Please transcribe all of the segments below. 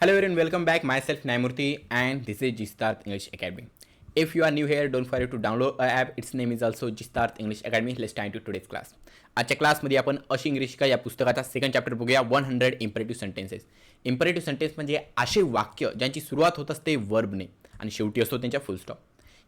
Hello everyone, welcome back. Myself Naimurthy and this is Jistarth English Academy. If you are new here, don't forget to download our app. Its name is also Jistarth English Academy. Let's dive into today's class. आजच्या क्लासमध्ये आपण अशी English का या पुस्तकाचा second chapter बघूया 100 imperative sentences. Imperative sentence म्हणजे असे वाक्य ज्यांची सुरुवात होत असते वर्बने आणि शेवटी असतो त्यांच्या फुल स्टॉप.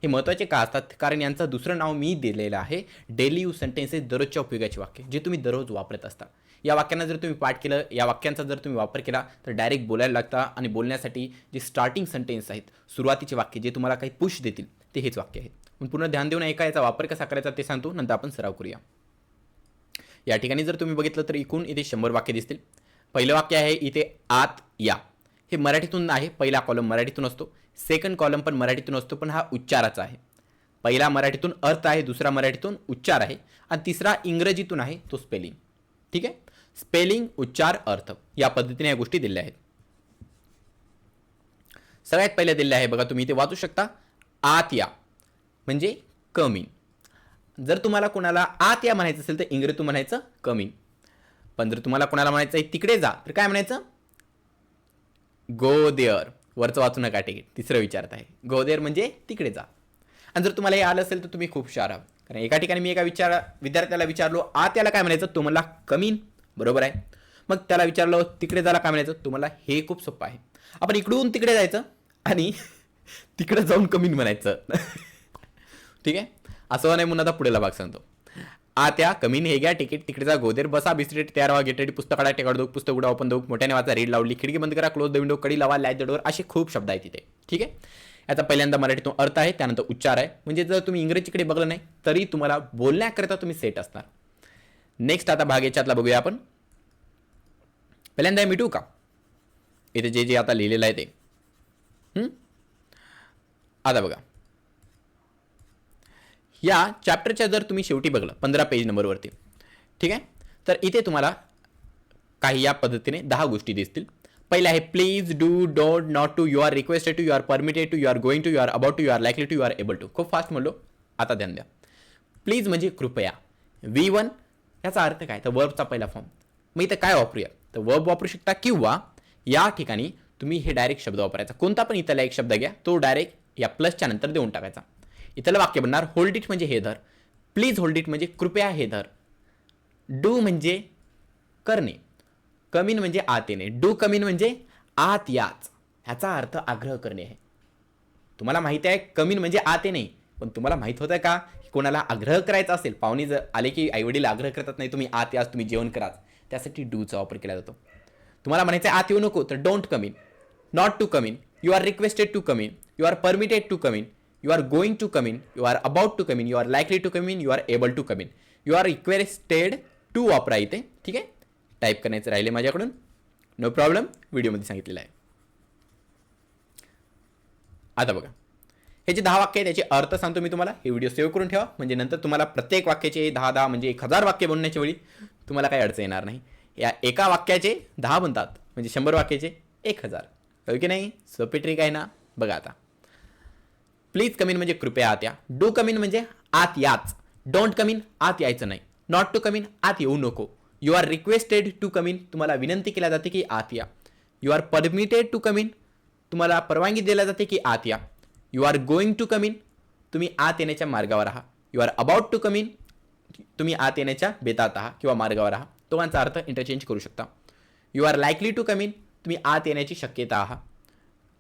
हे महत्त्वाचे का असतात कारण यांचं दुसरं नाव मी दिलेलं आहे डेली यूज सेंटेन्सेस, दररोजच्या उपयोगाचे वाक्य जे तुम्ही दररोज वापरत असता. या वाक्यांना जर तुम्ही पाठ केलं, या वाक्यांचा जर तुम्ही वापर केला तर डायरेक्ट बोलायला लागता आणि बोलण्यासाठी जे स्टार्टिंग सेंटेन्स आहेत, सुरुवातीचे वाक्य जे तुम्हाला काही पुश देतील ते हेच वाक्य आहेत. पण पूर्ण ध्यान देऊन ऐका, याचा वापर कसा करायचा ते सांगतो, नंतर आपण सराव करूया. या ठिकाणी जर तुम्ही बघितलं तर एकूण इथे 100 वाक्य दिसतील. पहिलं वाक्य आहे इथे आत या. हे मराठीतून आहे, पहिला कॉलम मराठीतून असतो, सेकंड कॉलम पण मराठीतून असतो, पण हा उच्चाराचा आहे. पहिला मराठीतून अर्थ आहे, दुसरा मराठीतून उच्चार आहे आणि तिसरा इंग्रजीतून आहे तो स्पेलिंग. ठीक आहे, स्पेलिंग, उच्चार, अर्थ या पद्धतीने या गोष्टी दिल्या आहेत. सगळ्यात पहिले दिले आहे बघा, तुम्ही इथे वाचू शकता, आत या म्हणजे कम इन. जर तुम्हाला कोणाला आत या म्हणायचं असेल तर इंग्रजीतून म्हणायचं कम इन. पण जर तुम्हाला कोणाला म्हणायचं आहे तिकडे जा तर काय म्हणायचं, गो देअर. वरचं वाचू नका, तिकीट तिसरं विचारत आहे, गो देअर म्हणजे तिकडे जा. आणि जर तुम्हाला हे आलं असेल तर तुम्ही खूप हुशार आहात, कारण एका ठिकाणी मी एका विद्यार्थ्याला विचारलो आत याला काय म्हणायचं, तो मला कम इन, बरोबर आहे. मग त्याला विचारलं तिकडे जायला काय म्हणायचं, तुम्हाला हे खूप सोपं आहे. आपण इकडून तिकडे जायचं आणि तिकडे जाऊन कमी म्हणायचं. ठीक आहे, असं नाही म्हणून आता पुढेला भाग सांगतो. आत्या कमीन हे घ्या तिकीट, तिकडे जा, गोदेर बसा, बिस्ट्रेट तयार व्हा, गेट रेडी, पुस्तक काढा, टेकाड दो, पुस्तक उडा, ओपन दो, मोठ्याने वाचा, रीड लावली, खिडकी बंद करा, क्लोज द विंडो, कडी लावा, लॅच द डोर, असे खूप शब्द आहेत तिथे. ठीक आहे, याचा पहिल्यांदा मराठीतून अर्थ आहे, त्यानंतर उच्चार आहे. म्हणजे जर तुम्ही इंग्रजीकडे बघलं नाही तरी तुम्हाला बोलण्याकरता तुम्ही सेट असणार. नेक्स्ट आता भाग याच्यातला बघूया आपण. पहिल्यांदा मिटू का, इथे जे जे आता लिहिलेलं आहे ते. आता बघा, या चॅप्टरच्या जर तुम्ही शेवटी बघलं 15 पेज नंबरवरती, ठीक आहे, तर इथे तुम्हाला काही या पद्धतीने 10 गोष्टी दिसतील. पहिलं आहे please, do, don't, not to, you are requested to, you are permitted to, you are going to, you are about to, you are likely to, you are able to. खूप फास्ट म्हणलो, आता ध्यान द्या. प्लीज म्हणजे कृपया, V1 याचा अर्थ काय तर वर्बचा पहिला फॉर्म. मग इथं काय वापरूया तर वर्ब वापरू शकता, किंवा या ठिकाणी तुम्ही हे डायरेक्ट शब्द वापरायचा, कोणता पण इथला एक शब्द घ्या, तो डायरेक्ट या प्लसच्या नंतर देऊन टाकायचा. इथलं वाक्य बनणार होल्ड इट म्हणजे हे धर, प्लीज होल्ड इट म्हणजे कृपया हे धर, डू म्हणजे करणे, कमीन म्हणजे आत येणे, डू कमीन म्हणजे आत याच, ह्याचा अर्थ आग्रह करणे आहे. तुम्हाला माहिती आहे कमीन म्हणजे आत येणे, पण तुम्हाला माहित होतं का कोणाला आग्रह करायचा असेल, पाहुणे जर आले की आईवडील आग्रह करतात नाही तुम्ही आत याच, तुम्ही जेवण कराच, त्यासाठी डूचा वापर केला जातो. तुम्हाला म्हणायचं आत येऊ नको तर don't come in, not to come in, you are requested to come in, you are permitted to come in, you are going to come in, you are about to come in, you are likely to come in, you are able to come in, you are requested to वापरा इथे. ठीक आहे, type करण्याचं राहिले माझ्याकडून, no problem, व्हिडिओमध्ये सांगितलेलं आहे. आता बघा, हे जे 10 वाक्य आहे त्याचे अर्थ सांगतो मी तुम्हाला. हे व्हिडिओ सेव्ह करून ठेवा, म्हणजे नंतर तुम्हाला प्रत्येक वाक्याचे 10 म्हणजे 1000 वाक्य बनवण्याच्या वेळी तुम्हाला काही अडचण येणार नाही. या एका वाक्याचे 10 बनतात, म्हणजे 100 वाक्याचे 1000. हो की नाही, सोपी ट्रिक आहे ना. बघा आता, प्लीज कम इन म्हणजे कृपया आत या, डू कम इन म्हणजे आत याच, डोंट कम इन आत यायचं नाही, नॉट टू कम इन आत येऊ नको, you are requested to come in तुम्हाला विनंती केल्या जाते की आत या, you are permitted to come in तुम्हाला परवानगी दिल्या जाते की आत या, you are going to come in तुम्ही आत येण्याच्या मार्गावर आहात, you are about to come in तुम्ही आत येण्याच्या बेतात आहात किंवा मार्गावर आहात. दोघांचा अर्थ इंटरचेंज करू शकता. You are likely to come in तुम्ही आत येण्याची शक्यता आहात,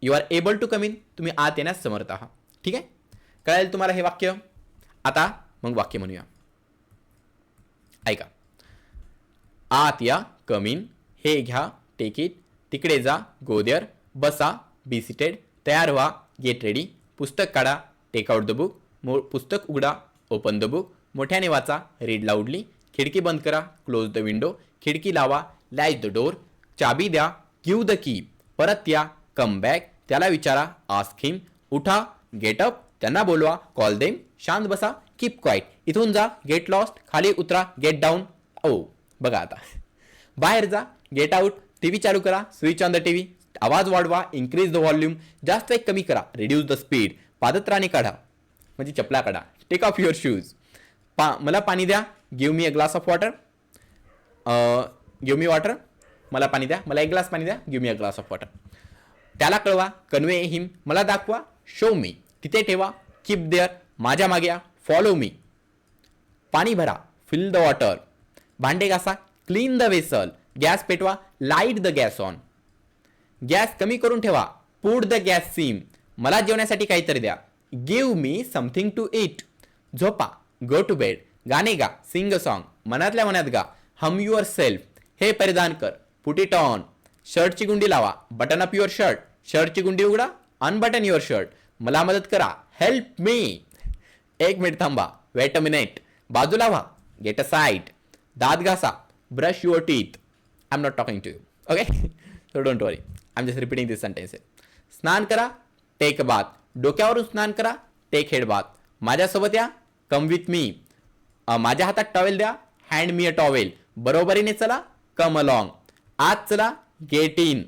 you are able to come in तुम्ही आत येण्यास समर्थ आहात. ठीक आहे, कळेल तुम्हाला हे वाक्य. आता मग वाक्य म्हणूया, ऐका. आत या, कम इन, हे घ्या, टेक इट, तिकडे जा, गो देअर, बसा, बी सीटेड, तयार व्हा, गेट रेडी, पुस्तक काढा, टेक आउट द बुक, पुस्तक उघडा, ओपन द बुक, मोठ्याने वाचा, रीड लाऊडली, खिडकी बंद करा, क्लोज द विंडो, खिडकी लावा, लॅच द डोर, चाबी द्या, गिव्ह द की, परत या, कम बॅक, त्याला विचारा, आस्क हिम, उठा, गेट अप, त्यांना बोलवा, कॉल देम, शांत बसा, कीप क्वाईट, इथून जा, गेट लॉस्ट, खाली उतरा, गेट डाऊन. ओ बघा आता, बाहेर जा, गेट आउट, टीव्ही चालू करा, स्विच ऑन द टीव्ही, आवाज वाढवा, इन्क्रीज द व्हॉल्यूम, जास्त एक कमी करा, रिड्यूस द स्पीड, पादत्राणे काढा म्हणजे चपला काढा, टेक ऑफ युअर शूज, मला पाणी द्या, give me a glass of water, give me water मला पाणी द्या, मला एक ग्लास पाणी द्या, give me a glass of water. त्याला कळवा, कन्वे हिम, मला दाखवा, शो मी, तिथे ठेवा, कीप देअर, माझ्या मागे या, फॉलो मी. पाणी भरा, फिल द वॉटर. भांडे घासा, क्लीन द वेसल. गॅस पेटवा, light the gas on. Gas कमी करून ठेवा, पुट द गॅस सिम, मला जेवण्यासाठी काहीतरी द्या, give me something to eat. झोपा, गो टू बेड. गाणे गा, सिंग अ सॉन्ग, मनातल्या मनात गा, हम युअर सेल्फ, हे परिधान कर, पुट इट ऑन. शर्टची गुंडी लावा, बटन अप युअर शर्ट, शर्टची गुंडी उघडा, अनबटन युअर शर्ट, मला मदत करा, हेल्प मी. एक मिनिट थांबा, वेट अ मिनिट, बाजूला व्हा, गेट अ साईड. दात घासा, brush your teeth. I am not talking to you, okay, so don't worry, I am just repeating this sentence. स्नान करा, टेक अ बाथ, डोक्यावरून स्नान करा, टेक हेड बाथ. माझ्यासोबत या, कम विथ मी, माझ्या हातात टॉवेल द्या, हँड मी अ टॉवेल, बरोबरीने चला, कम अलॉंग. आत चला, गेट इन.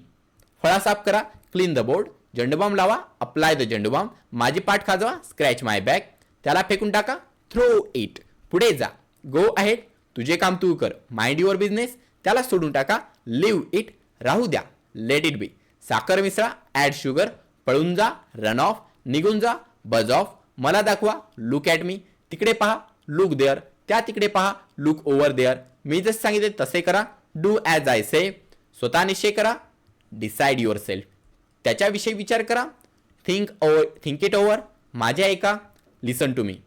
फळा साफ करा, क्लीन द बोर्ड. झंडूबाम लावा, अप्लाय द झंडूबाम. माझी पाठ खाजवा, स्क्रॅच माय बॅक. त्याला फेकून टाका, थ्रो इट. पुढे जा, गो अहेड, तुझे काम तू कर, माइंड युअर बिझनेस. त्याला सोडून टाका, लिव्ह इट, राहू द्या, लेट इट बी. साखर मिसळा, ॲड शुगर. पळून जा, रन ऑफ. निघून जा, बज ऑफ. मला दाखवा, लुक ॲट मी, तिकडे पहा, लुक देअर. त्या तिकडे पहा, लुक ओव्हर देअर. मी जसे सांगितले तसे करा, डू ॲज आय से. स्वतः निश्चय करा, डिसाइड युअर सेल्फ. त्याच्याविषयी विचार करा, थिंक इट ओव्हर. माझ्या ऐका, लिसन टू मी.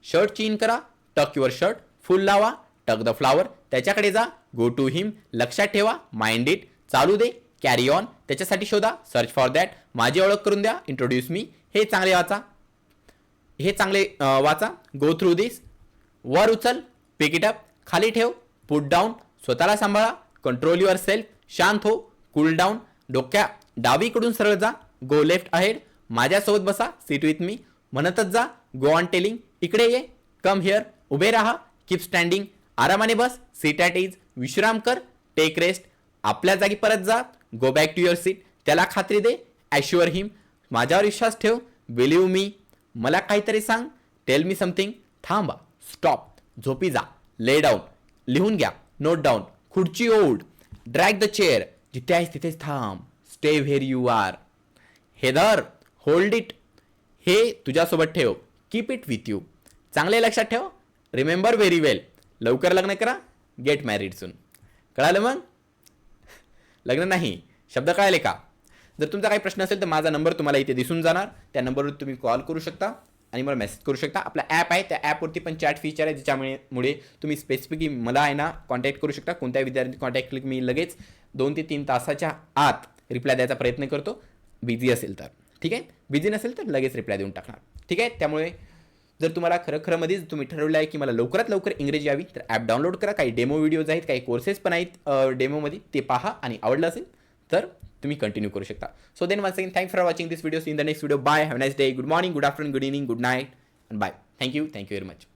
शर्ट चीन करा, टक युअर शर्ट. फुल लावा, टक द फ्लावर. त्याच्याकडे जा, गो टू हिम. लक्षात ठेवा, माइंड इट. चालू दे, कॅरी ऑन. त्याच्यासाठी शोधा, सर्च फॉर दॅट. माझी ओळख करून द्या, इंट्रोड्यूस मी. हे चांगले वाचा, गो थ्रू दिस. वर उचल, पिक इट अप. खाली ठेव, पुट डाऊन. स्वतःला सांभाळा, कंट्रोल युअर सेल्फ. शांत हो, कूल डाऊन. डोक्या डावीकडून सरळ जा, गो लेफ्ट अहेड. माझ्यासोबत बसा, सिट विथ मी. म्हणतच जा, गो ऑन टेलिंग. इकडे ये, कम हिअर. उभे राहा, कीप स्टँडिंग. आरामाने बस, सीट ॲट इज. विश्राम कर, टेक रेस्ट. आपल्या जागी परत जा, go back to your seat. त्याला खात्री दे, ॲश्युअर हिम, माझ्यावर विश्वास ठेव, बिलीव्ह मी. मला काहीतरी सांग, टेल मी समथिंग. थांबा, स्टॉप. झोपी जा, ले डाऊन. लिहून घ्या, नोट डाऊन. खुर्ची ओढ, ड्रॅग द चेअर. जिथे आहेस तिथेच थांब, स्टे व्हेर यू आर. हे धर, होल्ड इट, हे तुझ्यासोबत ठेव, कीप इट विथ यू. चांगले लक्षात ठेव, रिमेंबर व्हेरी वेल. लवकर लग्न करा, गेट मॅरिड सून. कळालं मग? लग्न नाही, शब्द कळाले का? जर तुमचा काही प्रश्न असेल तर माझा नंबर तुम्हाला इथे दिसून जाणार, त्या नंबरवर तुम्ही कॉल करू शकता आणि मला मेसेज करू शकता. आपला ॲप आहे, त्या ॲपवरती पण चॅट फीचर आहे, ज्याच्यामुळे तुम्ही स्पेसिफिकली मला आहे ना कॉन्टॅक्ट करू शकता. कोणत्या विद्यार्थी कॉन्टॅक्ट केलं मी लगेच 2 ते 3 तासाच्या आत रिप्लाय द्यायचा प्रयत्न करतो, बिझी असेल तर. ठीक आहे, बिझी नसेल तर लगेच रिप्लाय देऊन टाकणार. ठीक आहे, त्यामुळे जर तुम्हाला खरंमध्येच तुम्ही ठरवलं आहे की मला लवकरात लवकर इंग्रजी यावी तर ॲप डाउनलोड करा. काही डेमो व्हिडिओज आहेत, काही कोर्सेस पण आहेत डेमोमध्ये, ते पहा आणि आवडलं असेल तर तुम्ही कंटिन्यू करू शकता. So then once again thanks for watching this video. In the next video. Bye, have nice day, good morning, good afternoon, good evening, good night and bye. Thank you very much.